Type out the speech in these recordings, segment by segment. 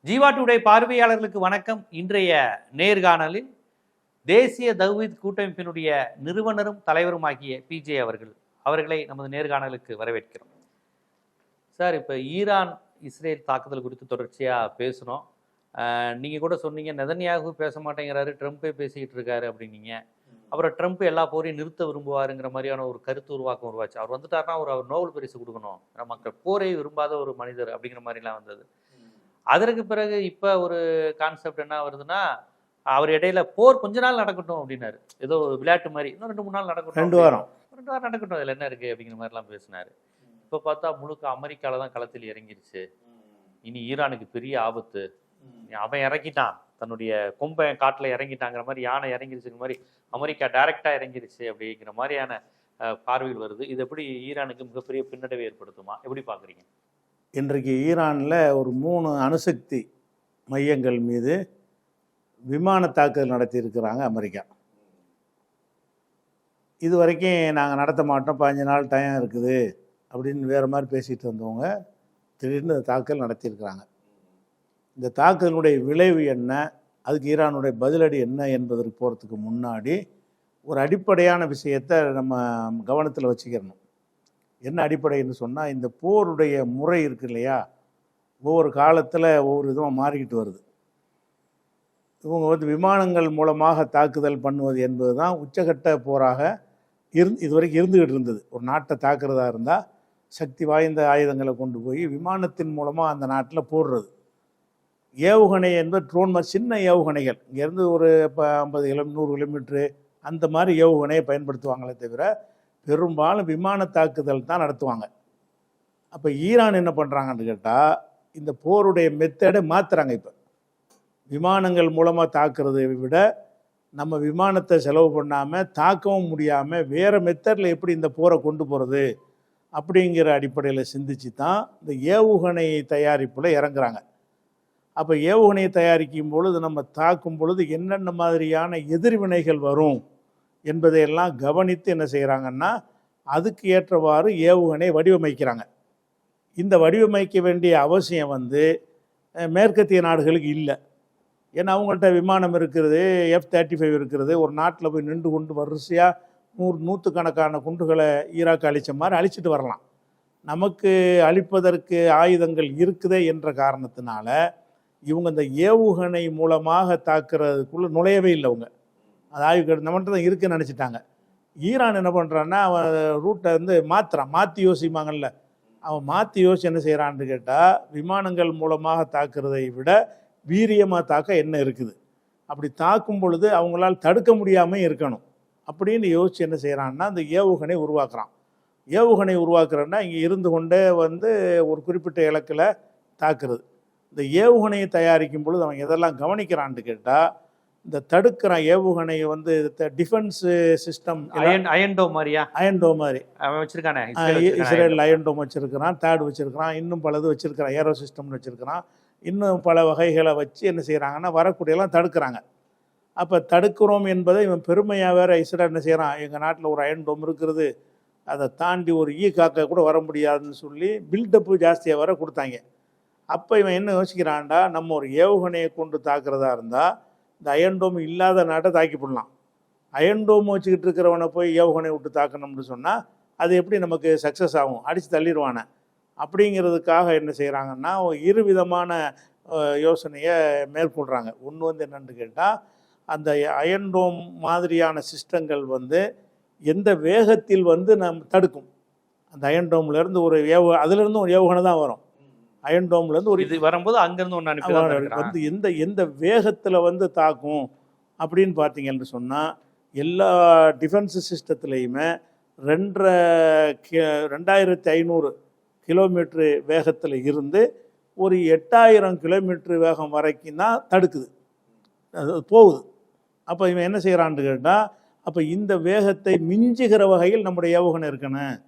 Jeeva today பார்வையாளர்களுக்கு வணக்கம். இன்றைய நேர்காணலில் தேசிய தௌஹீத் கூட்டமைப்பினுடைய நிறுவனரும் தலைவருமாகிய பிஜே அவர்களை நமது நேர்காணலுக்கு வரவேற்கிறோம். சார், இப்போ ஈரான் இஸ்ரேல் தாக்குதல் குறித்து தொடர்ச்சியாக பேசணும். நீங்கள் கூட சொன்னீங்க, நெதன்யாகு பேச மாட்டேங்கிறாரு, ட்ரம்ப்பே பேசிக்கிட்டு இருக்காரு அப்படின்னீங்க. அப்புறம் ட்ரம்ப் எல்லா போரையும் நிறுத்த விரும்புவாருங்கிற மாதிரியான ஒரு கருத்து உருவாக்கம் உருவாச்சு. அவர் வந்துட்டாருன்னா அவர் நோபல் பரிசு கொடுக்கணும், மக்கள் போரை விரும்பாத ஒரு மனிதர் அப்படிங்கிற மாதிரிலாம் வந்தது. அதற்கு பிறகு இப்போ ஒரு கான்செப்ட் என்ன வருதுன்னா, அவர் இடையில போர் கொஞ்ச நாள் நடக்கட்டும் அப்படின்னாரு. ஏதோ விளையாட்டு மாதிரி, இன்னும் 2-3 நாள் நடக்கட்டும், 2 வாரம் நடக்கட்டும், அதில் என்ன இருக்குது அப்படிங்கிற மாதிரிலாம் பேசினார். இப்போ பார்த்தா முழுக்க அமெரிக்காவில் தான் களத்தில் இறங்கிருச்சு. இனி ஈரானுக்கு பெரிய ஆபத்து. அவன் இறங்கிட்டான், தன்னுடைய கொம்பை காட்டில் இறங்கிட்டாங்கிற மாதிரி, யானை இறங்கிருச்சுங்கிற மாதிரி அமெரிக்கா டைரெக்டாக இறங்கிருச்சு அப்படிங்கிற மாதிரியான பார்வையில் வருது. இது எப்படி ஈரானுக்கு மிகப்பெரிய பின்னடைவை ஏற்படுத்துமா? எப்படி பார்க்குறீங்க? இன்றைக்கு ஈரானில் ஒரு 3 அணுசக்தி மையங்கள் மீது விமான தாக்குதல் நடத்தியிருக்கிறாங்க அமெரிக்கா. இது வரைக்கும் நாங்கள் நடத்த மாட்டோம், 15 நாள் டைம் இருக்குது அப்படின்னு வேறு மாதிரி பேசிகிட்டு வந்தவங்க திடீர்னு தாக்குதல் நடத்தியிருக்கிறாங்க. இந்த தாக்குதலுடைய விளைவு என்ன, அதுக்கு ஈரானுடைய பதிலடி என்ன என்பதற்கு போகிறதுக்கு முன்னாடி ஒரு அடிப்படையான விஷயத்தை நம்ம கவனத்தில் வச்சுக்கிறணும். என்ன அடிப்படைன்னு சொன்னால், இந்த போருடைய முறை இருக்கு இல்லையா, ஒவ்வொரு காலத்தில் ஒவ்வொரு விதமாக மாறிக்கிட்டு வருது. இவங்க விமானங்கள் மூலமாக தாக்குதல் பண்ணுவது என்பது தான் உச்சகட்ட போராக இதுவரைக்கும் இருந்துக்கிட்டு இருந்தது. ஒரு நாட்டை தாக்குறதா இருந்தால் சக்தி வாய்ந்த ஆயுதங்களை கொண்டு போய் விமானத்தின் மூலமாக அந்த நாட்டில் போடுறது. ஏவுகணை என்பது ட்ரோன் மாதிரி சின்ன ஏவுகணைகள், இங்கேருந்து ஒரு 50 100 கிலோமீட்ரு அந்த மாதிரி ஏவுகணையை பயன்படுத்துவாங்களே தவிர பெரும்பாலும் விமான தாக்குதல் தான் நடத்துவாங்க. அப்போ ஈரான் என்ன பண்ணுறாங்கன்னு கேட்டால், இந்த போருடைய மெத்தடை மாற்றுறாங்க. இப்போ விமானங்கள் மூலமாக தாக்குறதை விட நம்ம விமானத்தை செலவு பண்ணாமல் தாக்கவும் முடியாமல் வேறு மெத்தடில் எப்படி இந்த போரை கொண்டு போகிறது அப்படிங்கிற அடிப்படையில் சிந்திச்சு தான் இந்த ஏவுகணை தயாரிப்பில் இறங்குறாங்க. அப்போ ஏவுகணையை தயாரிக்கும் பொழுது, நம்ம தாக்கும் பொழுது என்னென்ன மாதிரியான எதிர்வினைகள் வரும் என்பதையெல்லாம் கவனித்து என்ன செய்கிறாங்கன்னா, அதுக்கு ஏற்றவாறு ஏவுகணை வடிவமைக்கிறாங்க. இந்த வடிவமைக்க வேண்டிய அவசியம் மேற்கத்திய நாடுகளுக்கு இல்லை. ஏன்னா அவங்கள்ட்ட விமானம் இருக்கிறது, F-35 இருக்கிறது. ஒரு நாட்டில் போய் நின்று கொண்டு வரிசையாக 100 குண்டுகளை ஈராக் அழித்த மாதிரி அழிச்சிட்டு வரலாம். நமக்கு அழிப்பதற்கு ஆயுதங்கள் இருக்குதே என்ற காரணத்தினால இவங்க இந்த ஏவுகணை மூலமாக தாக்குறதுக்குள்ளே நுழையவே இல்லை. அவங்க அது ஆய்வு நம்மகிட்ட தான் இருக்குன்னு நினச்சிட்டாங்க. ஈரான் என்ன பண்ணுறான்னா, அவன் ரூட்டை மாற்றி யோசிப்பாங்கல்ல, அவன் மாற்றி யோசிச்சு என்ன செய்கிறான்னு கேட்டால், விமானங்கள் மூலமாக தாக்குறதை விட வீரியமாக தாக்க என்ன இருக்குது, அப்படி தாக்கும் பொழுது அவங்களால் தடுக்க முடியாமல் இருக்கணும் அப்படின்னு யோசிச்சு என்ன செய்கிறான்னா, அந்த ஏவுகணை உருவாக்குறான். ஏவுகணை உருவாக்குறன்னா இங்கே இருந்து கொண்டே ஒரு குறிப்பிட்ட இலக்கில் தாக்குறது. இந்த ஏவுகணையை தயாரிக்கும் பொழுது அவன் எதெல்லாம் கவனிக்கிறான்னு கேட்டால், இந்த தடுக்கிறான் ஏவுகணையை டிஃபென்ஸ் சிஸ்டம் அயன்டோ மாதிரி வச்சிருக்கானே. இஸ்ரேல் அயன்டோம் வச்சிருக்கிறான், தேர்ட் வச்சிருக்கிறான், இன்னும் பலது வச்சிருக்கிறான், ஏரோ சிஸ்டம்னு வச்சிருக்கிறான், இன்னும் பல வகைகளை வச்சு என்ன செய்கிறாங்கன்னா வரக்கூடியெல்லாம் தடுக்கிறாங்க. அப்போ தடுக்கிறோம் என்பதை இவன் பெருமையாக வேற இஸ்ரேல் என்ன செய்கிறான், எங்கள் நாட்டில் ஒரு அயன்டோம் இருக்கிறது, அதை தாண்டி ஒரு காக்கா கூட வர முடியாதுன்னு சொல்லி பில்டப்பு ஜாஸ்தியாக வர கொடுத்தாங்க. அப்போ இவன் என்ன யோசிக்கிறான்டா, நம்ம ஒரு ஏவுகணையை கொண்டு தாக்குறதா இருந்தால் இந்த அயன்டோம் இல்லாத நாட்டை தாக்கி போடலாம். அயன்டோம் வச்சுக்கிட்டு இருக்கிறவனை போய் ஏவுகணை விட்டு தாக்கணும்னு சொன்னால் அது எப்படி நமக்கு சக்ஸஸ் ஆகும், அடித்து தள்ளிடுவானே. அப்படிங்கிறதுக்காக என்ன செய்கிறாங்கன்னா, இரு விதமான யோசனையை மேற்கொள்கிறாங்க. ஒன்று என்னென்னு கேட்டால், அந்த அயன்டோம் மாதிரியான சிஸ்டங்கள் எந்த வேகத்தில் நம்ம தடுக்கும். அந்த அயன்டோம்லேருந்து ஒரு அதுலேருந்து ஒரு ஏவுகணை தான் வரும். அயன்டோம்லேருந்து ஒரு இது வரும்போது அங்கேருந்து ஒன்று எந்த வேகத்தில் தாக்கும் அப்படின்னு பார்த்தீங்கன்னு சொன்னால், எல்லா டிஃபென்ஸ் சிஸ்டத்துலேயுமே 2500 கிலோமீட்ரு வேகத்தில் இருந்து ஒரு 8000 கிலோமீட்ரு வேகம் வரைக்கும் தான் தடுக்குது, அது போகுது. அப்போ இவன் என்ன செய்கிறான்னு கேட்டால், அப்போ இந்த வேகத்தை மிஞ்சுகிற வகையில் நம்முடைய ஏவுகணை இருக்கணும்.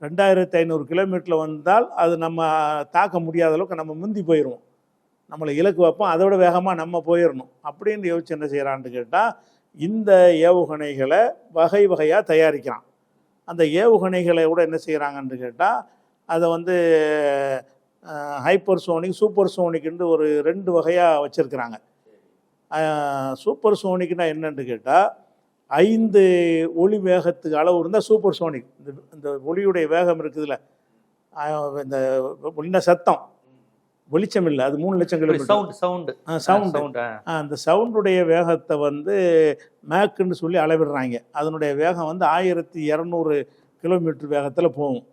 2500 கிலோமீட்டரில் வந்தால் அது நம்ம தாக்க முடியாத அளவுக்கு நம்ம முந்தி போயிடுவோம், நம்மளை இலக்கு வைப்போம், அதை விட வேகமாக நம்ம போயிடணும் அப்படின்னு யோசிச்சு என்ன செய்கிறான்னு கேட்டால், இந்த ஏவுகணைகளை வகை வகையாக தயாரிக்கிறான். அந்த ஏவுகணைகளை கூட என்ன செய்கிறாங்கன்னு கேட்டால், அதை ஹைப்பர்சோனிக், சூப்பர் சோனிக்னு ஒரு 2 வகையாக வச்சுருக்கிறாங்க. சூப்பர் சோனிக்னா என்னன்னு கேட்டால் 5 ஒளி வேகத்துக்கு அளவு இருந்தால் சூப்பர் சோனிக். இந்த ஒளியுடைய வேகம் இருக்குதுல்ல, இந்த ஒளின சத்தம், வெளிச்சம் இல்லை, அது 3 லட்சம் கிலோமீட்டர் சவுண்டு. அந்த சவுண்டுடைய வேகத்தை வந்து மேக்குன்னு சொல்லி அளவிடுறாங்க. அதனுடைய வேகம் வந்து 1200 கிலோமீட்டர் வேகத்தில் போகும்.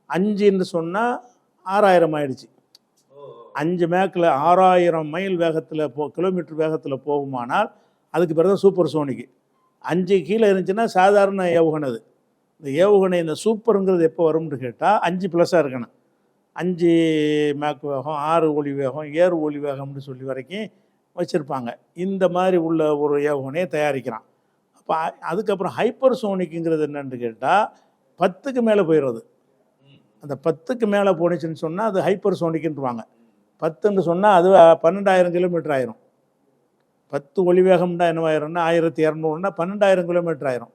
5ன்னு சொன்னால் 6000 ஆயிடுச்சு. 5 மேக்கில் 6000 மைல் வேகத்தில் கிலோமீட்டர் வேகத்தில் போகுமானால் அதுக்கு பிறகு தான் சூப்பர் சோனிக்கு. 5 கீழே இருந்துச்சுன்னா சாதாரண ஏவுகணை. அது இந்த ஏவுகணை இந்த சூப்பருங்கிறது எப்போ வரும்னு கேட்டால் 5 ப்ளஸ்ஸாக இருக்கணும். 5 மேக் வேகம், 6 ஒளி வேகம், 7 ஒளி வேகம்னு சொல்லி வரைக்கும் வச்சுருப்பாங்க. இந்த மாதிரி உள்ள ஒரு ஏவுகணையை தயாரிக்கிறான். அப்போ அதுக்கப்புறம் ஹைப்பர் சோனிக்குங்கிறது என்னன்னு கேட்டால் 10க்கு மேலே போயிடுறது. அந்த 10க்கு மேலே போணுச்சுன்னு சொன்னால் அது ஹைப்பர் சோனிக்குன்றுவாங்க. 10ன்னு சொன்னால் அது 12,000 கிலோமீட்டர் ஆயிரும். 10 ஒளி வேகம்னா என்னவாயிரும்னா 1200னா 12,000 கிலோமீட்டர் ஆயிரும்.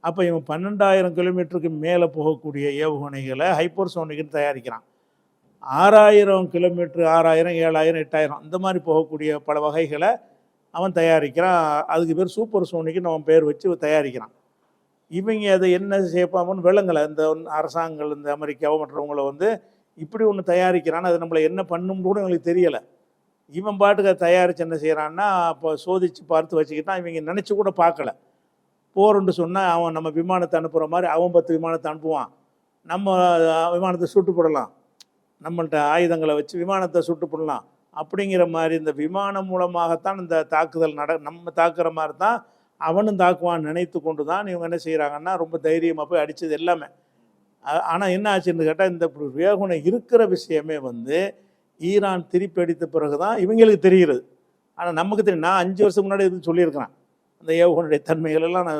அப்போ இவன் 12,000 கிலோமீட்டருக்கு மேலே போகக்கூடிய ஏவுகணைகளை ஹைப்பர் சோனிக்குன்னு தயாரிக்கிறான். 6000 கிலோமீட்டர், 6000, 7000, 8000 இந்த மாதிரி போகக்கூடிய பல வகைகளை அவன் தயாரிக்கிறான். அதுக்கு பேர் சூப்பர் சோனிக்குன்னு அவன் பேர் வச்சு தயாரிக்கிறான். இவங்க அதை என்ன செய்யப்பாமன்னு விளங்கலை. இந்த அரசாங்கங்கள், இந்த அமெரிக்காவோ மற்றவங்கள வந்து இப்படி ஒன்று தயாரிக்கிறான்னு அது நம்மளை என்ன பண்ணும் கூட எங்களுக்கு தெரியலை. இவன் பாட்டுக்கு அதை தயாரித்து என்ன செய்கிறான்னா அப்போ சோதித்து பார்த்து வச்சுக்கிட்டான். இவங்க நினச்சி கூட பார்க்கல. போருன்னு சொன்னால் அவன் நம்ம விமானத்தை அனுப்புகிற மாதிரி அவன் 10 விமானத்தை அனுப்புவான். நம்ம விமானத்தை சுட்டு போடலாம், நம்மள்கிட்ட ஆயுதங்களை வச்சு விமானத்தை சுட்டு போடலாம் அப்படிங்கிற மாதிரி இந்த விமானம் மூலமாகத்தான் இந்த தாக்குதல் நம்ம தாக்குற மாதிரி தான் அவனும் தாக்குவான்னு நினைத்து கொண்டு தான் இவங்க என்ன செய்கிறாங்கன்னா ரொம்ப தைரியமாக போய் அடித்தது எல்லாமே. ஆனால் என்ன ஆச்சுன்னு கேட்டால் இந்த வேகுனை இருக்கிற விஷயமே வந்து ஈரான் திருப்பி அடித்த பிறகு தான் இவங்களுக்கு தெரிகிறது. ஆனால் நமக்கு தெரியும். நான் 5 வருஷம் முன்னாடி இது சொல்லியிருக்கிறேன். அந்த ஏவுகணையுடைய தன்மைகளெல்லாம் நான்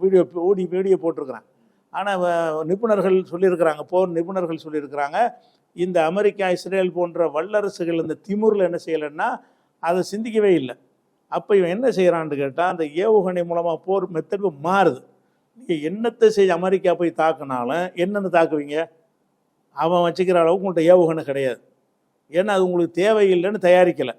வீடியோ போட்டிருக்கிறேன். ஆனால் நிபுணர்கள் சொல்லியிருக்கிறாங்க, போர் நிபுணர்கள் சொல்லியிருக்கிறாங்க, இந்த அமெரிக்கா, இஸ்ரேல் போன்ற வல்லரசுகள் இந்த திமுறில் என்ன செய்யலைன்னா அதை சிந்திக்கவே இல்லை. அப்போ இவன் என்ன செய்கிறான்னு கேட்டால் அந்த ஏவுகணை மூலமாக போர் மெத்தடு மாறுது. நீங்கள் என்னத்தை செய்ய அமெரிக்கா போய் தாக்குனாலும் என்னென்னு தாக்குவீங்க? அவன் வச்சுக்கிற அளவுக்கு உங்கள்கிட்ட ஏவுகணை கிடையாது. ஏன்னா அது உங்களுக்கு தேவையில்லைன்னு தயாரிக்கலை.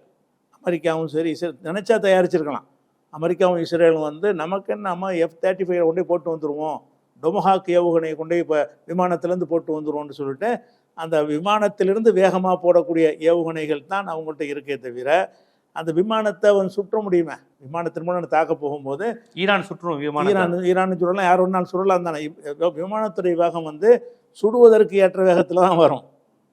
அமெரிக்காவும் சரி நினச்சா தயாரிச்சிருக்கலாம். அமெரிக்காவும் இஸ்ரேலும் வந்து நமக்கு நம்ம F-35 கொண்டே போட்டு வந்துடுவோம், டொமஹாக் ஏவுகணையை கொண்டே இப்போ விமானத்திலேருந்து போட்டு வந்துடுவோம்னு சொல்லிட்டு அந்த விமானத்திலிருந்து வேகமாக போடக்கூடிய ஏவுகணைகள் தான் அவங்கள்ட்ட இருக்கே தவிர அந்த விமானத்தை அவன் சுற்ற முடியுமே. விமானத்தின் மூலம் தாக்க போகும்போது ஈரான் சுற்றும் ஈரான் சுடலாம், யார் ஒரு நாள் சுடலாம் தானே. விமானத்துடைய வேகம் வந்து சுடுவதற்கு ஏற்ற வேகத்தில் தான் வரும்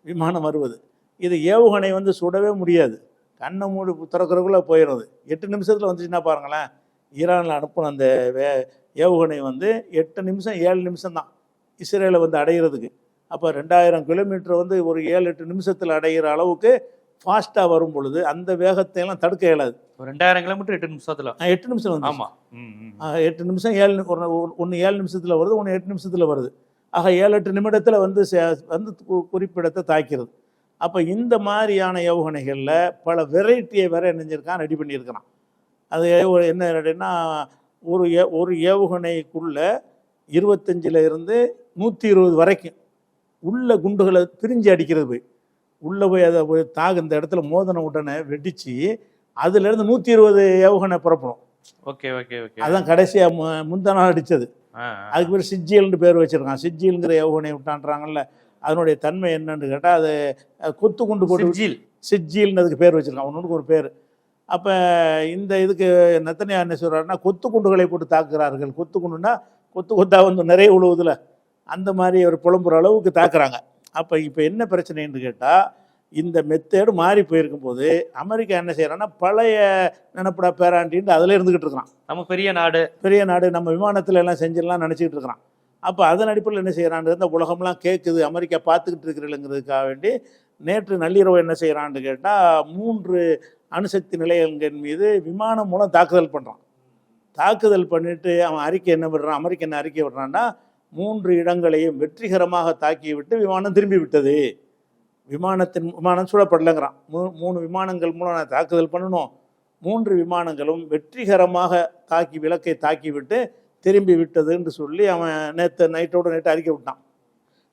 விமானம் வருவது. இது ஏவுகணை வந்து சுடவே முடியாது, கண்ணை மூடி திறக்கிறதுக்குள்ளே போயிடுறது. 8 நிமிஷத்தில் வந்துச்சுன்னா பாருங்களேன். ஈரானில் அனுப்பின அந்த ஏவுகணை வந்து 8 நிமிஷம் 7 நிமிஷம் தான் இஸ்ரேலை வந்து அடைகிறதுக்கு. அப்போ 2000 கிலோமீட்டர் வந்து ஒரு 7-8 நிமிஷத்தில் அடைகிற அளவுக்கு ஃபாஸ்ட்டாக வரும் பொழுது அந்த வேகத்தை எல்லாம் தடுக்க இயலாது. 2000 கிலோமீட்டர் 8 நிமிஷத்தில் 8 நிமிஷம் வந்து ஆமாம் 8 நிமிஷம் 1 7 நிமிஷத்தில் வருது, 1 8 நிமிஷத்தில் வருது. ஆக 7-8 நிமிடத்தில் வந்து குறிப்பிடத்தை தாக்கிறது. அப்போ இந்த மாதிரியான ஏவுகணைகளில் பல வெரைட்டியை வேற நினைஞ்சிருக்கான், ரெடி பண்ணியிருக்கிறான். அது என்ன அப்படின்னா ஒரு ஏவுகணைக்குள்ளே 25 இருந்து 120 வரைக்கும் உள்ள குண்டுகளை பிரிஞ்சு அடிக்கிறது. போய் உள்ளே போய் அதை போய் இந்த இடத்துல மோதன உடனே வெடித்து அதுலேருந்து 120 ஏவுகணை புறப்படும். Okay okay okay. அதுதான் கடைசியாக முந்தா நாள் அடித்தது. அதுக்கு பேர் சிஜிஎல்னு பேர் வச்சுருக்கான். சிஜிஎல்ங்கிற ஏவுகணை விட்டான்றாங்கல்ல, அதனுடைய தன்மை என்னன்னு கேட்டால் அது கொத்து குண்டு போட்டு சிஜிஎல்னு அதுக்கு பேர் வச்சுருக்கான், ஒன்றுக்கு ஒரு பேர். அப்போ இந்த இதுக்கு நெத்தனியா என்ன சொல்கிறாருன்னா கொத்து குண்டுகளை போட்டு தாக்குகிறார்கள். கொத்து குண்டுன்னா கொத்தா வந்து நிறைய உழுவுதில் அந்த மாதிரி ஒரு புலம்புற அளவுக்கு தாக்குறாங்க. அப்போ இப்போ என்ன பிரச்சனைன்னு கேட்டால் இந்த மெத்தேடு மாறி போயிருக்கும் போது அமெரிக்கா என்ன செய்கிறான்னா பழைய நினப்படா பேராண்டின்னு அதில் இருந்துக்கிட்டு இருக்கிறான். நம்ம பெரிய நாடு நம்ம விமானத்தில் எல்லாம் செஞ்சிடலாம் நினச்சிக்கிட்டு இருக்கிறான். அப்போ அதன் அடிப்படையில் என்ன செய்கிறான்னு இந்த உலகம்லாம் கேட்குது, அமெரிக்கா பார்த்துக்கிட்டு இருக்கிறதுங்கிறதுக்காக வேண்டி நேற்று நள்ளிரவு என்ன செய்கிறான்னு கேட்டால் 3 அணுசக்தி நிலையங்கள் மீது விமானம் மூலம் தாக்குதல் பண்ணுறான். தாக்குதல் பண்ணிவிட்டு அவன் அறிக்கை என்ன விடுறான், அமெரிக்க என்ன அறிக்கை விடுறான்னா 3 இடங்களையும் வெற்றிகரமாக தாக்கிவிட்டு விமானம் திரும்பி விட்டது. விமானம் சுடப்படலைங்கிறான். 3 விமானங்கள் மூலம் நான் தாக்குதல் பண்ணணும், 3 விமானங்களும் வெற்றிகரமாக விலக்கை தாக்கிவிட்டு திரும்பி விட்டதுன்னு சொல்லி அவன் நேற்று நைட்டோடு அறிக்கை விட்டான்.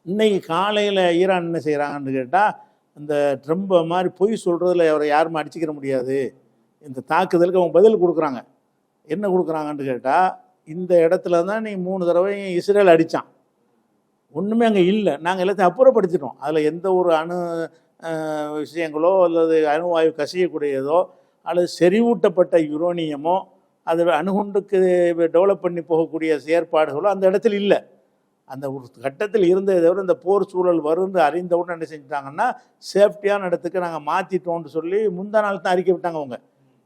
இன்னைக்கு காலையில் ஈரான் என்ன செய்கிறாங்கன்னு கேட்டால் இந்த ட்ரம்ப் மாதிரி பொய் சொல்கிறதுல அவரை யாருமே அடிச்சுக்கிற முடியாது. இந்த தாக்குதலுக்கு அவங்க பதில் கொடுக்குறாங்க. என்ன கொடுக்குறாங்கன்னு கேட்டால், இந்த இடத்துல தான் நீ 3 தடவை இஸ்ரேல் அடித்தான், ஒன்றுமே அங்கே இல்லை, நாங்கள் எல்லாத்தையும் அப்புறப்படுத்திட்டோம், அதில் எந்த ஒரு அணு விஷயங்களோ அல்லது அணுவாயு கசியக்கூடியதோ அல்லது செறிவூட்டப்பட்ட யுரேனியமோ அது அணுகுண்டுக்கு டெவலப் பண்ணி போகக்கூடிய செயற்பாடுகளோ அந்த இடத்துல இல்லை. அந்த ஒரு கட்டத்தில் இருந்ததை தவிர இந்த போர் சூழல் வரும்னு அறிந்தவுடன் என்ன செஞ்சிட்டாங்கன்னா, சேஃப்டியான இடத்துக்கு நாங்கள் மாற்றிட்டோம்னு சொல்லி முந்தா நாள் தான் அறிக்கை விட்டாங்க. அவங்க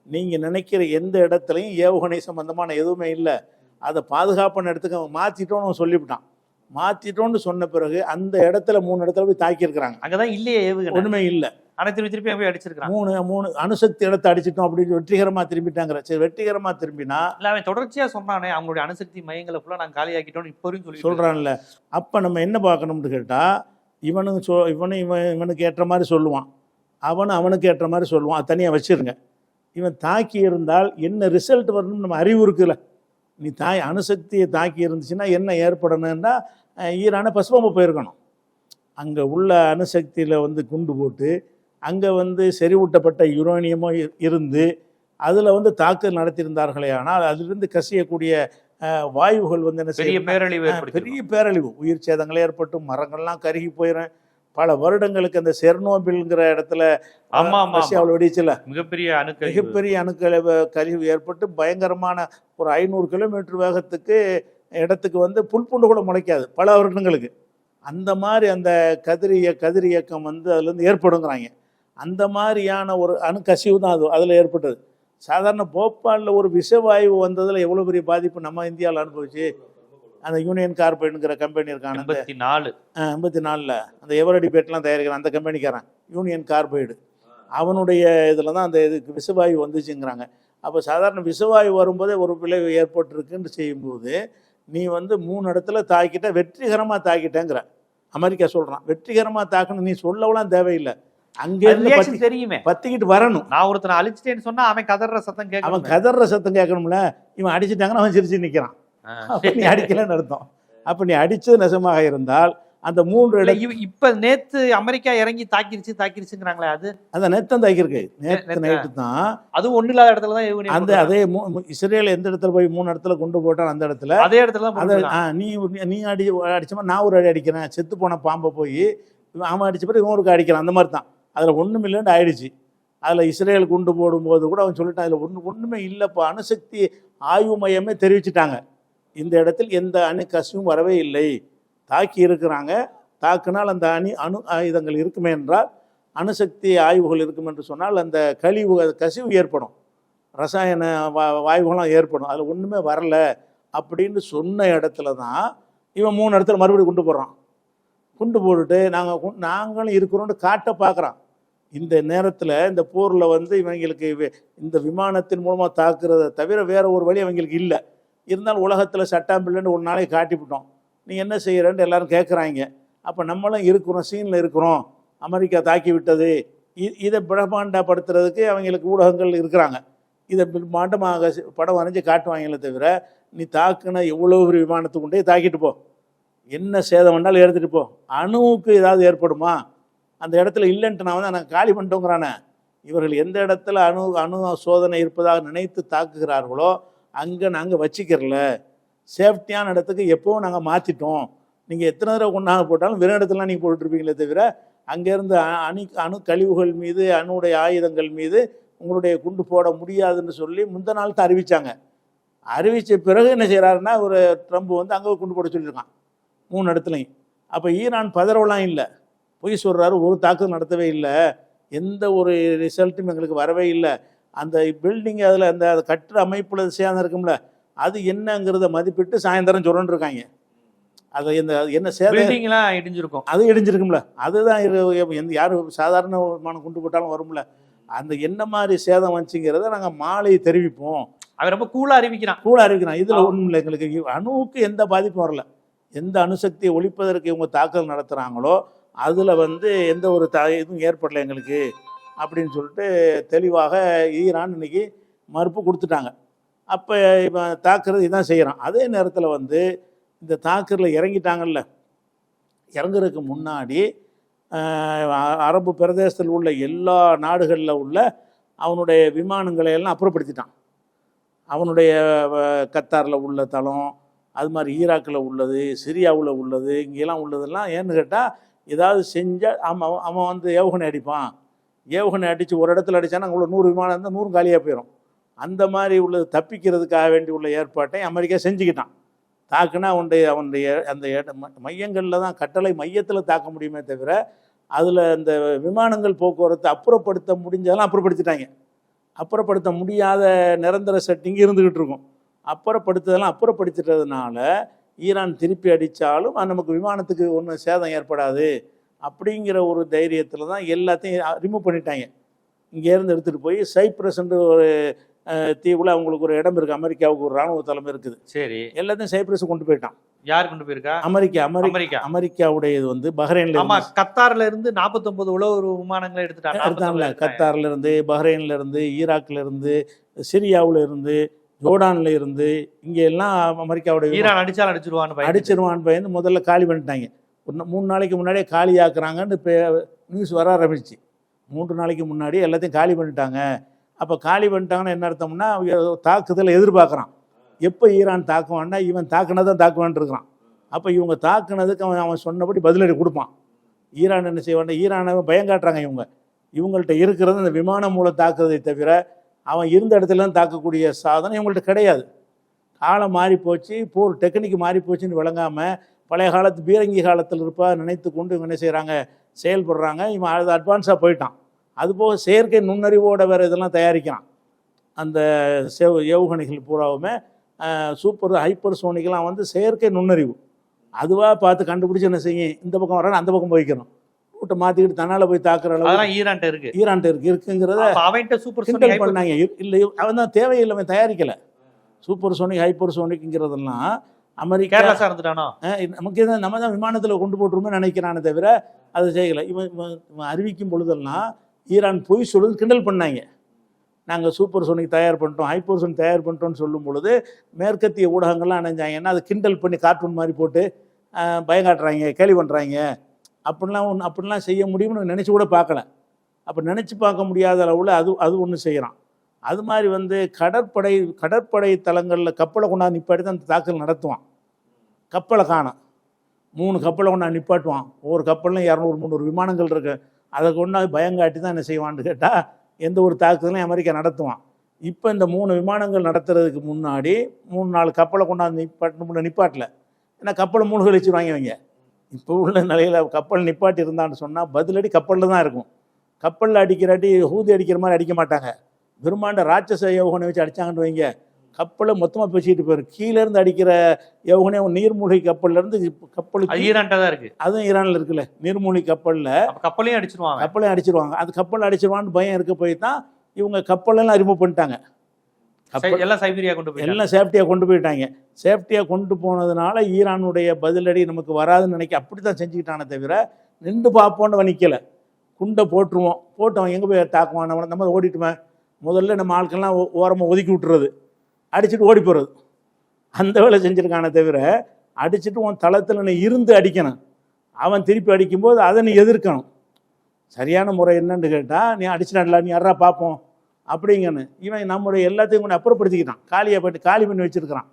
நீங்கள் நினைக்கிற எந்த இடத்துலையும் ஏவுகணை சம்பந்தமான எதுவுமே இல்லை, அதை பாதுகாப்பான இடத்துக்கு அவங்க மாற்றிட்டோன்னு சொல்லிவிட்டான். மாற்றிட்டோன்னு சொன்ன பிறகு அந்த இடத்துல 3 இடத்துல போய் தாக்கியிருக்கிறாங்க. அங்கதான் இல்லையே ஏவுகணை, ஒன்றுமே இல்லை. ஆனால் திருப்பி போய் அடிச்சிருக்காங்க. 3 அணுசக்தி இடத்தை அடிச்சிட்டோம் அப்படின்னு வெற்றிகரமாக திரும்பிட்டாங்கிற. சரி, வெற்றிகரமாக திரும்பினா இல்லை, அவன் தொடர்ச்சியாக சொன்னானே அவங்களுடைய அணுசக்தி மையங்களை ஃபுல்லாக நாங்கள் காலியாக்கிட்டோம்னு இப்போ வரைக்கும் சொல்கிறான்ல. அப்போ நம்ம என்ன பார்க்கணும்னு கேட்டால், இவனுக்கு ஏற்ற மாதிரி சொல்லுவான், அவனுக்கு ஏற்ற மாதிரி சொல்லுவான், அது தனியாக வச்சிருங்க. இவன் தாக்கி இருந்தால் என்ன ரிசல்ட் வரணும்னு நம்ம அறிவு இருக்குல்ல. நீ அணுசக்தியை தாக்கி இருந்துச்சுன்னா என்ன ஏற்படணும்னா, ஈரானை பசுபம்ப போயிருக்கணும். அங்கே உள்ள அணுசக்தியில் குண்டு போட்டு அங்கே செறிவூட்டப்பட்ட யுரேனியமோ இருந்து அதில் தாக்குதல் நடத்தியிருந்தார்களே. ஆனால் அதிலிருந்து கசியக்கூடிய வாயுகள் என்ன செய்யும், பெரிய பேரழிவு, உயிர் சேதங்கள் ஏற்பட்டு மரங்கள்லாம் கருகி போயிடும். பல வருடங்களுக்கு அந்த செர்னோபில்ங்கிற இடத்துல ரஷ்யாவில் வெடிச்சுல மிகப்பெரிய கழிவு ஏற்பட்டு பயங்கரமான ஒரு 500 கிலோமீட்டர் வேகத்துக்கு இடத்துக்கு புல்புண்டு கூட முளைக்காது பல வருடங்களுக்கு. அந்த மாதிரி அந்த கதிரியக்கம் அதுலேருந்து ஏற்படுங்கிறாங்க. அந்த மாதிரியான ஒரு அணுக்கசிவு தான் அதில் ஏற்பட்டது. சாதாரண போபாலில் ஒரு விஷவாயு வந்ததில் எவ்வளோ பெரிய பாதிப்பு நம்ம இந்தியாவில் அனுபவிச்சு. அந்த யூனியன் கார்பைடுங்கிற கம்பெனி இருக்கான 84 அந்த எவரடி பேட்லாம் தயாரிக்கிறான் அந்த கம்பெனிக்காரன், யூனியன் கார்பைடு, அவனுடைய இதில் தான் அந்த இதுக்கு விஷவாயு வந்துச்சுங்கிறாங்க. அப்போ சாதாரண விஷவாயு வரும்போதே ஒரு விளைவு ஏற்பட்டுருக்குன்னு செய்யும்போது நீ 3 இடத்துல தாக்கிட்ட, வெற்றிகரமாக தாக்கிட்டேங்கிற. அமெரிக்கா சொல்கிறான் வெற்றிகரமாக தாக்கணும், நீ சொல்லவெல்லாம் தேவையில்லை, அங்கே தெரியுமே பத்திக்கிட்டு வரணும். நான் ஒருத்தனை அழிச்சிட்டேன்னு சொன்னா அவன் கதற சத்தம் கேட்க, அவன் கதற சத்தம் கேட்கணும்ல. இவன் அடிச்சுட்டாங்கன்னா அவன் சிரிச்சு நிற்கிறான், அப்ப நீ அடிக்கலன்னு அர்த்தம். அப்ப நீ அடிச்சது நெசமாக இருந்தால் அந்த 3 இடம் இப்ப நேத்து அமெரிக்கா இறங்கி தாக்கிருச்சுங்கிறாங்களே, அது நேத்து தாக்கிருக்கு. நேத்து நைட்டு தான், அது ஒண்ணு இல்லாத இடத்துல தான் அந்த அதே இஸ்ரேல் எந்த இடத்துல போய் 3 இடத்துல கொண்டு போட்டான், அந்த இடத்துல அதே இடத்துல நீ அடிச்சமா நான் ஒரு அடி அடிக்கிறேன், செத்து போன பாம்பை போய் அவன் அடிச்ச பிறகு இவன் ஒரு அடிக்கிறான். அந்த மாதிரி தான் அதில் ஒன்றும் இல்லைன்னு ஆயிடுச்சு. அதில் இஸ்ரேல் குண்டு போடும்போது கூட அவன் சொல்லிட்டான், அதில் ஒன்றுமே இல்லைப்பா, அணுசக்தி ஆய்வு மையமே தெரிவிச்சிட்டாங்க, இந்த இடத்தில் எந்த அணு கசிவும் வரவே இல்லை, தாக்கி இருக்கிறாங்க, தாக்குனால் அந்த அணு ஆயுதங்கள் இருக்குமே என்றால், அணுசக்தி ஆய்வுகள் இருக்கும் என்று சொன்னால் அந்த கசிவு ஏற்படும், ரசாயன வாயுகள்லாம் ஏற்படும், அதில் ஒன்றுமே வரலை அப்படின்னு சொன்ன இடத்துல தான் இவன் 3 இடத்துல மறுபடியும் கொண்டு போடுறான். குண்டு போட்டுட்டு நாங்களும் இருக்கிறோன்னு காட்ட பார்க்குறான். இந்த நேரத்தில் இந்த போரில் இவங்களுக்கு இந்த விமானத்தின் மூலமாக தாக்குறதை தவிர வேறு ஒரு வழி அவங்களுக்கு இல்லை. இருந்தாலும் உலகத்தில் சட்டாம்பில்லைன்னு ஒரு நாளைக்கு காட்டிவிட்டோம், நீ என்ன செய்கிறேன்னு எல்லாரும் கேட்குறாங்க. அப்போ நம்மளும் இருக்கிறோம், சீனில் இருக்கிறோம், அமெரிக்கா தாக்கி விட்டது, இதை பிரபாண்டப்படுத்துறதுக்கு அவங்களுக்கு ஊடகங்கள் இருக்கிறாங்க. இதை மாண்டமாக படம் வரைஞ்சி காட்டுவாங்களே தவிர, நீ தாக்குன எவ்வளோ ஒரு விமானத்துக்கு கொண்டே தாக்கிட்டு போ, என்ன சேதம் வேணாலும் எடுத்துகிட்டு போ, அணுவுக்கு ஏதாவது ஏற்படுமா, அந்த இடத்துல இல்லைன்ட்டு நான் நாங்கள் காலி பண்ணிட்டோங்கிறானே. இவர்கள் எந்த இடத்துல அணு சோதனை இருப்பதாக நினைத்து தாக்குகிறார்களோ அங்கே நாங்கள் வச்சுக்கிறல, சேஃப்டியான இடத்துக்கு எப்போவும் நாங்கள் மாற்றிட்டோம், நீங்கள் எத்தனை தடவை கொண்டாங்க போட்டாலும் வெறும் இடத்துலாம் நீங்கள் போட்டுருப்பீங்களே தவிர, அங்கேருந்து அணு கழிவுகள் மீது அணுடைய ஆயுதங்கள் மீது உங்களுடைய குண்டு போட முடியாதுன்னு சொல்லி முந்த நாள் தான் அறிவித்தாங்க. அறிவித்த பிறகு என்ன செய்கிறாருன்னா, ஒரு ட்ரம்ப் அங்கே குண்டு போட சொல்லியிருக்கான் 3 இடத்துலையும். அப்போ ஈரான் பதறவெல்லாம் இல்லை, பொய் சொல்கிறாரு, ஒரு தாக்குதல் நடத்தவே இல்லை, எந்த ஒரு ரிசல்ட்டும் எங்களுக்கு வரவே இல்லை, அந்த பில்டிங் அதில் அந்த கட்டுற அமைப்பில் சேதம் இருக்கும்ல, அது என்னங்கிறத மதிப்பிட்டு சாயந்தரம் சொல்லிட்டு இருக்காங்க. அது என்ன சேதம் இடிஞ்சிருக்கும், அது இடிஞ்சிருக்கும்ல, அதுதான் யார் சாதாரணமான குண்டு போட்டாலும் வரும்ல, அந்த என்ன மாதிரி சேதம் வந்துச்சுங்கிறத நாங்கள் மாலை தெரிவிப்போம். அவன் ரொம்ப கூலாக அறிவிக்கிறான். இதில் ஒன்றும் இல்லை, எங்களுக்கு அணுவுக்கு எந்த பாதிப்பும் வரல, எந்த அணுசக்தியை ஒழிப்பதற்கு இவங்க தாக்கல் நடத்துகிறாங்களோ அதில் எந்த ஒரு இதுவும் ஏற்படலை எங்களுக்கு அப்படின்னு சொல்லிட்டு தெளிவாக ஈரான் இன்னைக்கு மறுப்பு கொடுத்துட்டாங்க. அப்போ இப்போ தாக்குறது இதுதான் செய்கிறான். அதே நேரத்தில் இந்த தாக்குறதுல இறங்கிட்டாங்கல்ல, இறங்குறதுக்கு முன்னாடி அரபு பிரதேசத்தில் உள்ள எல்லா நாடுகளில் உள்ள அவனுடைய விமானங்களை எல்லாம் அப்புறப்படுத்திட்டான். அவனுடைய கத்தாரில் உள்ள தளம், அது மாதிரி ஈராக்கில் உள்ளது, சிரியாவில் உள்ளது, இங்கெல்லாம் உள்ளதெல்லாம் ஏன்னு கேட்டால் ஏதாவது செஞ்சால் அவன் வந்து ஏவுகணை அடிப்பான். ஏவுகணை அடித்து ஒரு இடத்துல அடித்தானா அங்கே உள்ள 100 விமானம் இருந்தால் 100 காலியாக போயிடும். அந்த மாதிரி உள்ளது தப்பிக்கிறதுக்காக வேண்டி உள்ள ஏற்பாட்டை அமெரிக்கா செஞ்சுக்கிட்டான். தாக்குனா அவனுடைய அந்த மையங்களில் தான், கட்டளை மையத்தில் தாக்க முடியுமே தவிர அதில் இந்த விமானங்கள் போக்குவரத்து அப்புறப்படுத்த முடிஞ்சதெல்லாம் அப்புறப்படுத்திட்டாங்க. அப்புறப்படுத்த முடியாத நிரந்தர செட்டிங் இருந்துக்கிட்டு இருக்கும். அப்புறப்படுத்துதெல்லாம் அப்புறப்படுத்திட்டதுனால ஈரான் திருப்பி அடித்தாலும் நமக்கு விமானத்துக்கு ஒன்றும் சேதம் ஏற்படாது அப்படிங்கிற ஒரு தைரியத்தில் தான் எல்லாத்தையும் ரிமூவ் பண்ணிட்டாங்க. இங்கேருந்து எடுத்துகிட்டு போய் சைப்ரஸ்ன்ற ஒரு தீவில் அவங்களுக்கு ஒரு இடம் இருக்குது. அமெரிக்காவுக்கு ஒரு இராணுவ தலைமை இருக்குது. சரி, எல்லாத்தையும் சைப்ரஸ் கொண்டு போயிட்டான். யார் கொண்டு போயிருக்கா? அமெரிக்கா. அமெரிக்காவுடைய இது வந்து பஹ்ரைன்ல, ஆமா, கத்தார்ல இருந்து 49 உளவு விமானங்களை எடுத்தாங்கல்ல. கத்தார்ல இருந்து, பஹ்ரைன்ல இருந்து, ஈராக்ல இருந்து, சிரியாவுல இருந்து, ஜோர்டான்ல இருந்து, இங்க எல்லாம் அமெரிக்காவுடைய ஈரான் அடிச்சிருவான்னு பயந்து முதல்ல காலி பண்ணிட்டாங்க. 3 நாளைக்கு முன்னாடியே காலி ஆக்குறாங்கன்னு நியூஸ் வர ஆரம்பிச்சு. 3 நாளைக்கு முன்னாடி எல்லாத்தையும் காலி பண்ணிட்டாங்க. அப்போ காலி பண்ணிட்டாங்கன்னு என்ன அர்த்தம்னா தாக்குதலை எதிர்பார்க்குறான். எப்போ ஈரான் தாக்குவான்னா இவன் தாக்குனதான் தாக்குவான் இருக்கிறான். அப்போ இவங்க தாக்குனதுக்கு அவன் சொன்னபடி பதிலடி கொடுப்பான். ஈரான் என்ன செய்வான், ஈரானை பயங்காட்டுறாங்க. இவங்கள்ட்ட இருக்கிறது அந்த விமானம் மூலம் தாக்குறதை தவிர அவன் இருந்த இடத்துல தாக்கக்கூடிய சாதனை இவங்கள்ட்ட கிடையாது. காலம் மாறி போச்சு, போர் டெக்னிக் மாறி போச்சுன்னு விளங்காமல் பழைய காலத்து பீரங்கி காலத்தில் இருப்பா நினைத்து கொண்டு இவங்க என்ன செய்கிறாங்க, செயல்படுறாங்க. இவன் அது அட்வான்ஸாக போயிட்டான். அதுபோக செயற்கை நுண்ணறிவோட வேறு இதெல்லாம் தயாரிக்கிறான். அந்த ஏவுகணைகள் பூராவுமே சூப்பர் ஹைப்பர் சோனிக்கெலாம் வந்து செயற்கை நுண்ணறிவு அதுவாக பார்த்து கண்டுபிடிச்சி என்ன செய்யும், இந்த பக்கம் வரான்னு அந்த பக்கம் போய்க்கணும், ரூட்டை மாற்றிக்கிட்டு தன்னால் போய் தாக்குற அளவு ஈரான்ட்ட இருக்குங்கிறத கிண்டல் பண்ணாங்க. இல்லை, அவன் தான் தேவையில்லை, அவன் தயாரிக்கலை. சூப்பர் சோனிக் ஹைப்பர் சோனிக்ங்கிறதெல்லாம் அமெரிக்கா நமக்கு எதாவது நம்ம தான் விமானத்தில் கொண்டு போட்டுருமே நினைக்கிறானே தவிர அதை செய்யலை. இவன் அறிவிக்கும் பொழுதெல்லாம் ஈரான் பொய் சொல்லுது கிண்டல் பண்ணாங்க. நாங்கள் சூப்பர் சோனிக் தயார் பண்ணிட்டோம், ஹைப்பர் சோனிக் தயார் பண்ணிட்டோம்னு சொல்லும் பொழுது மேற்கத்திய ஊடகங்கள்லாம் நினைஞ்சாங்கன்னா அது கிண்டல் பண்ணி கார்ட்டூன் மாதிரி போட்டு பயங்காட்டுறாங்க, கேலி பண்ணுறாங்க. அப்படிலாம் செய்ய முடியும்னு நினச்சி கூட பார்க்கல. அப்போ நினச்சி பார்க்க முடியாத அளவில் அது ஒன்று செய்கிறான். அது மாதிரி வந்து கடற்படை தளங்களில் கப்பலை கொண்டாந்து நிப்பாட்டி தான் அந்த தாக்குதல் நடத்துவான். கப்பலை காணும், 3 கப்பலை கொண்டாந்து நிப்பாட்டுவான். ஒவ்வொரு கப்பல்லையும் 200-300 விமானங்கள் இருக்கு. அதை கொண்டாந்து பயங்காட்டி தான் என்ன செய்வான்னு கேட்டால் எந்த ஒரு தாக்குதலையும் அமெரிக்கா நடத்துவான். இப்போ இந்த 3 விமானங்கள் நடத்துறதுக்கு முன்னாடி 3-4 கப்பலை கொண்டாந்து நிப்பாட்டல. ஏன்னா கப்பலை 3 கழிச்சுருவாங்க இவங்க. இப்போ உள்ள நிலையில் கப்பல் நிப்பாட்டி இருந்தான்னு சொன்னால் பதிலடி கப்பலில் தான் இருக்கும். கப்பலில் அடிக்கிறாட்டி ஹூதி அடிக்கிற மாதிரி அடிக்க மாட்டாங்க. பெருமாண்ட ராட்சச ஏவுகணை வச்சு அடித்தாங்கன்னு வைங்க, கப்பலை மொத்தமாக பேசிக்கிட்டு போயிடும். கீழேருந்து அடிக்கிற ஏவுகணை நீர்மூழ்கி கப்பல்லேருந்து கப்பலுக்கு ஈரான்ட்ட தான் இருக்குது. அதுவும் ஈரானில் இருக்குல்ல, நீர்மூழ்கி கப்பலில் கப்பலையும் அடிச்சிருவாங்க. அது கப்பல் அடிச்சிருவான்னு பயம் இருக்க போய் தான் இவங்க கப்பலெல்லாம் ரிமூவ் பண்ணிட்டாங்க. எல்லாம் சேஃப்டியாக கொண்டு போயிட்டாங்க. சேஃப்டியாக கொண்டு போனதுனால ஈரானுடைய பதிலடி நமக்கு வராதுன்னு நினைக்க அப்படி தான் செஞ்சுக்கிட்டானே தவிர நின்று பார்ப்போன்னு நிற்கலை. குண்டை போட்டவன் எங்கே போய் தாக்குவான், நம்ம ஓடிட்டுவேன். முதல்ல நம்ம ஆட்கள்லாம் ஓரமாக ஒதுக்கி விட்டுறது, அடிச்சுட்டு ஓடி போகிறது, அந்த வேலை செஞ்சுருக்கானே தவிர அடிச்சுட்டு உன் தளத்தில் நீ இருந்து அடிக்கணும். அவன் திருப்பி அடிக்கும்போது அதை நீ எதிர்க்கணும். சரியான முறை என்னன்னு கேட்டால், நீ அடிச்சுட்டான்ல, நீ யாரா பார்ப்போம் அப்படிங்கன்னு இவன் நம்முடைய எல்லாத்தையும் கொண்டு அப்புறப்படுத்திக்கிட்டான். காலி பண்ணி வச்சுருக்கிறான்.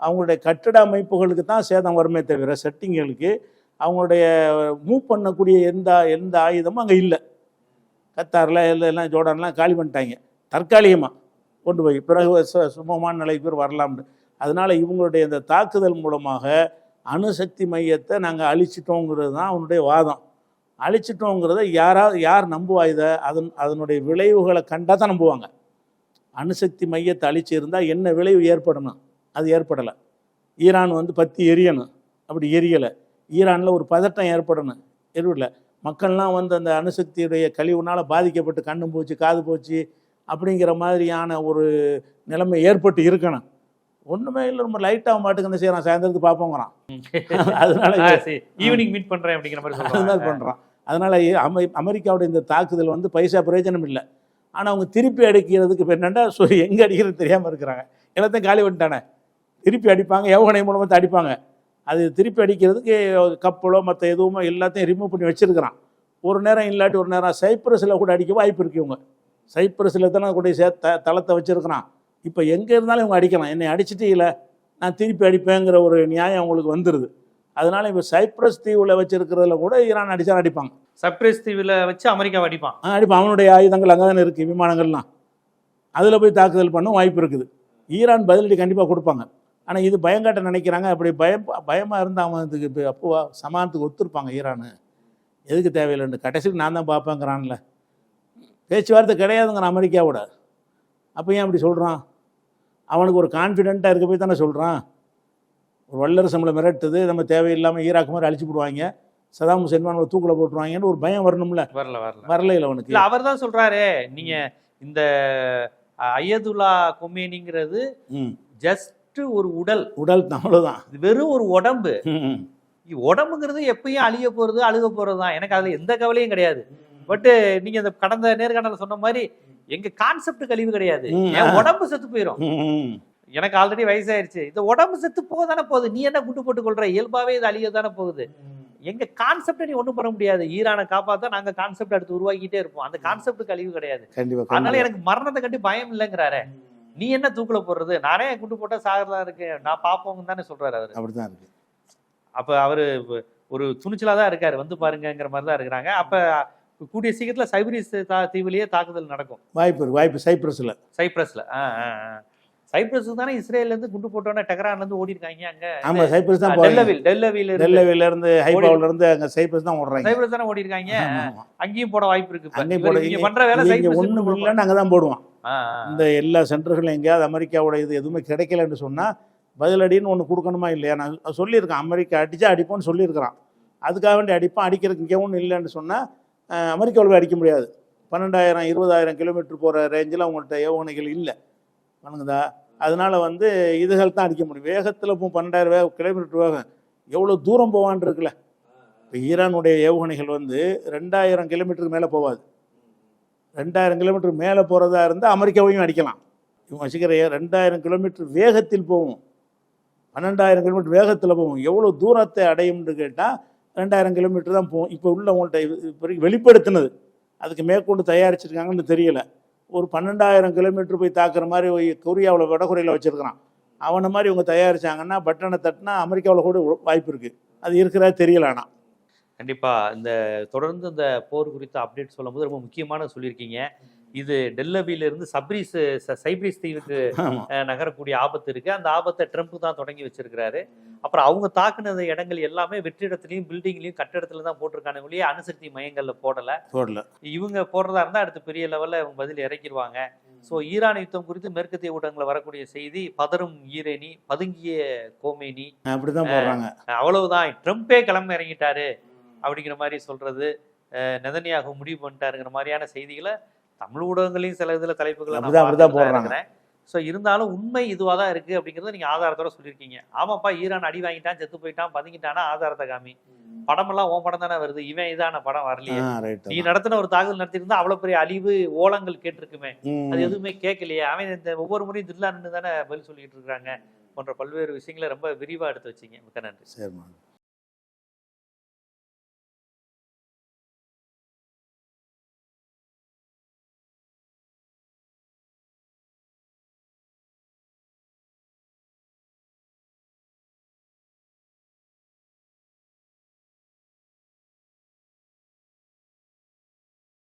அவங்களுடைய கட்டிட அமைப்புகளுக்கு தான் சேதம் வருமே தவிர செட்டிங்களுக்கு அவங்களுடைய மூவ் பண்ணக்கூடிய எந்த ஆயுதமும் அங்கே இல்லை. கத்தாரில் எல்லாம் ஜோர்டான்லாம் காலி பண்ணிட்டாங்க தற்காலிகமாக கொண்டு போய், பிறகு சுமமான நிலை பேர் வரலாம்னு. அதனால் இவங்களுடைய இந்த தாக்குதல் மூலமாக அணுசக்தி மையத்தை நாங்கள் அழிச்சிட்டோங்கிறது தான் அவனுடைய வாதம். அழிச்சிட்டோங்கிறத யார் நம்புவா? அதனுடைய விளைவுகளை கண்டால் தான் நம்புவாங்க. அணுசக்தி மையத்தை அழிச்சிருந்தால் என்ன விளைவு ஏற்படணும், அது ஏற்படலை. ஈரான் வந்து பற்றி எரியணும், அப்படி எரியலை. ஈரானில் ஒரு பதட்டம் ஏற்படணும், எரியல. மக்கள்லாம் வந்து அந்த அணுசக்தியுடைய கழிவுனால் பாதிக்கப்பட்டு கண்ணு போச்சு காது போச்சு அப்படிங்கிற மாதிரியான ஒரு நிலைமை ஏற்பட்டு இருக்கணும். ஒன்றுமே இல்லை, ரொம்ப லைட்டாக மாட்டுக்கு என்ன செய்யறான், சாயந்தரத்துக்கு பார்ப்போங்கிறான். அதனால ஈவினிங் மீட் பண்ணுறேன் அப்படிங்கிற மாதிரி பண்ணுறான். அதனால் அமெரிக்காவுடைய இந்த தாக்குதல் வந்து பைசா பிரயோஜனம் இல்லை. ஆனால் அவங்க திருப்பி அடிக்கிறதுக்கு இப்போ என்னென்னா எங்கே அடிக்கிறது தெரியாமல் இருக்கிறாங்க. எல்லாத்தையும் காலி பண்ணிட்டானே, திருப்பி அடிப்பாங்க, ஏவுகணை மூலமாக அடிப்பாங்க. அது திருப்பி அடிக்கிறதுக்கு கப்பலோ மற்ற எதுவுமோ எல்லாத்தையும் ரிமூவ் பண்ணி வச்சுருக்கிறான். ஒரு நேரம் இல்லாட்டி ஒரு நேரம் சைப்ரஸில் கூட அடிக்க வாய்ப்பு இருக்கு. இவங்க சைப்ரஸில் தானே கூட தளத்தை வச்சுருக்கிறான். இப்போ எங்கே இருந்தாலும் இவங்க அடிக்கலாம். என்னை அடிச்சுட்டு இல்லை நான் திருப்பி அடிப்பேங்கிற ஒரு நியாயம் அவங்களுக்கு வந்துடுது. அதனால இப்போ சைப்ரஸ் தீவில் வச்சிருக்கிறதுல கூட ஈரான் அடித்தா அடிப்பாங்க. சைப்ரஸ் தீவில் வச்சு அமெரிக்காவை அடிப்பான். அடிப்பான். அவனுடைய ஆயுதங்கள் அங்கே தானே இருக்குது, விமானங்கள்லாம். அதில் போய் தாக்குதல் பண்ண வாய்ப்பு இருக்குது. ஈரான் பதிலடி கண்டிப்பாக கொடுப்பாங்க. ஆனால் இது பயங்காட்ட நினைக்கிறாங்க. அப்படி பயமாக இருந்தால் அவன் இதுக்கு இப்போ அப்போ சமானத்துக்கு ஒத்துருப்பாங்க. ஈரானு எதுக்கு தேவையில்லைன்னு கடைசிக்கு நான் தான் பார்ப்பேங்கிறான்ல. பேச்சுவார்த்தை கிடையாதுங்கிறான் அமெரிக்காவோட. அப்போ ஏன் அப்படி சொல்கிறான்? அவனுக்கு ஒரு கான்ஃபிடென்ட்டாக இருக்க போய் தானே சொல்கிறான். ஒரு வல்லரசு நம்மளை மிரட்டுது, நம்ம தேவையில்லாமல் ஈராக் மாதிரி அழிச்சு போடுவாங்க, சதாம் ஹுசேன் நம்மளை தூக்கில் போட்டுருவாங்கன்னு ஒரு பயம் வரணும்ல. வரல இல்லை அவனுக்கு. இல்லை, அவர் தான் சொல்கிறாரு, நீங்கள் இந்த அயதுல்லா கொமேனிங்கிறது ஜஸ்ட் ஒரு உடல் தான், அவ்வளோதான். வெறும் ஒரு உடம்பு. உடம்புங்கிறது எப்பயும் அழிய போகிறது அழுக போகிறது தான். எனக்கு அதில் எந்த கவலையும் கிடையாது. பட்டு நீங்கள் இந்த கடந்த நேர்காணல சொன்ன மாதிரி எங்கள் கான்செப்ட் கழிவு கிடையாது. என் உடம்பு செத்து போயிடும். எனக்கு ஆல்ரெடி வயசாயிருச்சு. இந்த உடம்பு செத்து போக தானே போகுது. நீ என்ன குண்டு போட்டு கொள்ற? இயல்பாவே இது அழிய தானே போகுது. எங்க கான்செப்ட் நீ ஒண்ணும் பண்ண முடியாது. ஈரானை காப்பாத்தா நாங்க கான்செப்ட் அடுத்து உருவாக்கிட்டே இருப்போம். அந்த கான்செப்ட் கழிவு கிடையாது. அதனால எனக்கு மரணத்தை கட்டி பயம் இல்லைங்கிறாரு. நீ என்ன தூக்குல போடுறது? நானே குண்டு போட்டா சாகறதா இருக்கு, நான் பாப்போம் தானே சொல்றாரு அவரு. அப்படிதான் இருக்கு. அப்ப அவரு ஒரு துணிச்சலா தான் இருக்காரு. வந்து பாருங்கிற மாதிரி தான் இருக்கிறாங்க. அப்ப கூடிய சீக்கிரத்துல சைப்ரஸ் தீவிலேயே தாக்குதல் நடக்கும் வாய்ப்பு சைப்ரஸ்ல. சைப்ரஸ் தானே இஸ்ரேல்ல இருந்து குண்டு போட்டோன்னே டெஹரான்ல இருந்து ஓடி இருக்காங்க. அங்க ஆமா, சைப்ரஸ் தான். டெல்லவில இருந்து ஹைபாவுல இருந்து அங்க சைப்ரஸ் தான் ஓடுறாங்க. சைப்ரஸ் தானே ஓடி இருக்காங்க. அங்கேயும் போட வாய்ப்பு இருக்கு. நீங்க பண்ற வேலை சைப்ரஸ் ஒண்ணும் இல்லன்னு அங்க தான் போடுவான். இந்த எல்லா சென்டர்களும் எங்கேயாவது அமெரிக்காவோட இது எதுவுமே கிடைக்கலன்னு சொன்னா பதிலடின்னு ஒன்று கொடுக்கணுமா இல்லையா? நான் சொல்லியிருக்கேன், அமெரிக்கா அடிச்சா அடிப்போம்னு சொல்லியிருக்கிறான். அதுக்காக வேண்டி அடிப்பான். அடிக்கிறதுக்கு இங்கே ஒன்றும் இல்லைன்னு சொன்னால் அமெரிக்காவில் போய் அடிக்க முடியாது. 12,000 20,000 கிலோமீட்டர் போகிற ரேஞ்சில் அவங்கள்ட்ட ஏவுகணைகள் இல்லை. வணங்குதா? அதனால் இதுகள் தான் அடிக்க முடியும். வேகத்தில் இப்போ 12,000 கிலோமீட்டர் வேகம் எவ்வளோ தூரம் போவான் இருக்குல்ல. இப்போ ஈரானுடைய ஏவுகணைகள் 2,000 கிலோமீட்டருக்கு மேலே போகாது. 2,000 கிலோமீட்டர் மேலே போகிறதா இருந்தால் அமெரிக்காவையும் அடிக்கலாம். இவங்க வச்சுக்கிற 2,000 கிலோமீட்டர் வேகத்தில் போகும், 12,000 கிலோமீட்டர் வேகத்தில் போகும். எவ்வளோ தூரத்தை அடையும்னு கேட்டால் 2,000 கிலோமீட்டர் தான் போகும். இப்போ உள்ள உங்கள்கிட்ட வெளிப்படுத்தினது அதுக்கு மேற்கொண்டு தயாரிச்சிருக்காங்கன்னு தெரியல. ஒரு 12,000 கிலோமீட்டர் போய் தாக்குற மாதிரி கொரியாவில் வடகொரியாவில் வச்சுருக்கிறான். அவனை மாதிரி இவங்க தயாரித்தாங்கன்னா பட்டனை தட்டினா அமெரிக்காவில் கூட வாய்ப்பு இருக்குது. அது இருக்கிறதா தெரியல. ஆனால் கண்டிப்பாக இந்த தொடர்ந்து இந்த போர் குறித்த அப்டேட் சொல்லும் போது ரொம்ப முக்கியமான சொல்லியிருக்கீங்க. இது டெல்லவிலிருந்து சைப்ரஸ் தீவுக்கு நகரக்கூடிய ஆபத்து இருக்கு. அந்த ஆபத்தை ட்ரம்ப் தான் தொடங்கி வச்சிருக்கிறாரு. அப்புறம் அவங்க தாக்குனது இடங்கள் எல்லாமே வெற்றிடத்துலையும் பில்டிங்லையும் கட்டிடத்துல தான் போட்டிருக்காங்க ஒழிய அணுசக்தி மையங்கள்ல போடல. இவங்க போடுறதா இருந்தா அடுத்து பெரிய லெவல்ல இவங்க பதில் இறக்கிடுவாங்க. ஸோ ஈரான் யுத்தம் குறித்து மேற்கத்திய ஊடகங்களை வரக்கூடிய செய்தி, பதறும் ஈரேனி, பதுங்கிய கோமேனி, அப்படிதான் போடுறாங்க. அவ்வளவுதான், ட்ரம்ப்பே கிளம்ப இறங்கிட்டாரு அப்படிங்கிற மாதிரி சொல்றது, நெதன்யாகு முடிவு பண்ணிட்டாருங்கிற மாதிரியான செய்திகளை தமிழ் ஊடகங்களையும் சில இதுல தலைப்புகள் போடுறாங்க. ஸோ இருந்தாலும் உண்மை இதுவாக தான் இருக்கு அப்படிங்கிறத நீங்க ஆதாரத்தோட சொல்லியிருக்கீங்க. ஆமாப்பா, ஈரான் அடி வாங்கிட்டான், செத்து போயிட்டான், பதுங்கிட்டானா ஆதாரத்தை காமி. படமெல்லாம் உன் படம் தானே வருது, இவன் இதான படம் வரலையே. நீ நடத்தின ஒரு தாக்குதல் நடத்திருந்தா அவ்வளவு பெரிய அழிவு ஓலங்கள் கேட்டிருக்குமே, அது எதுவுமே கேட்கலையே. அவன் இந்த ஒவ்வொரு முறையும் தில்லான்னு தானே பதில் சொல்லிட்டு இருக்காங்க போன்ற பல்வேறு விஷயங்களை ரொம்ப விரிவா எடுத்து வச்சிங்க. மிக்க நன்றி.